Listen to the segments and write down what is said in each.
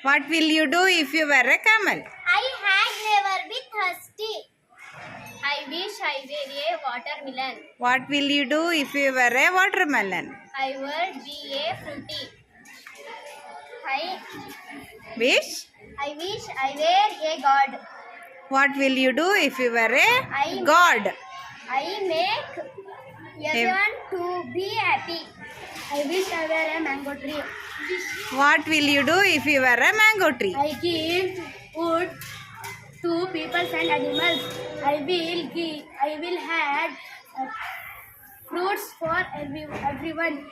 What will you do if you were a camel? I had never be thirsty. I wish I were a watermelon. What will you do if you were a watermelon? I would be a fruity. I Wish? wish I were a god. What will you do if you were I- a god? I make everyone to be happy. I wish I were a mango tree. What will you do if you were a mango tree? I give wood to people and animals. I will have fruits for everyone.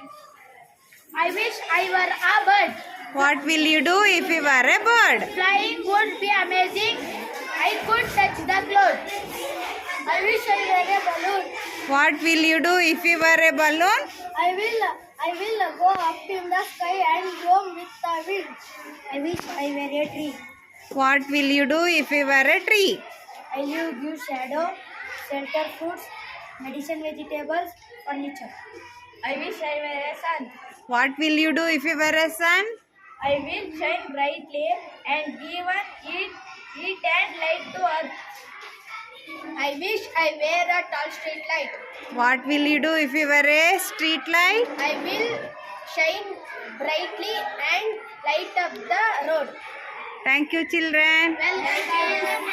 I wish I were a bird. What will you do if you were a bird? Flying would be amazing. I could touch the clouds. I wish I were a balloon. What will you do if you were a balloon? I will go up in the sky and roam with the wind. I wish I were a tree. What will you do if you were a tree? I will give shadow, shelter fruits, medicine vegetables, furniture. I wish I were a sun. What will you do if you were a sun? I will shine brightly and give heat and light to earth. I wish I were a tall street light. What will you do if you were a street light? I will shine brightly and light up the road. Thank you, children. Well,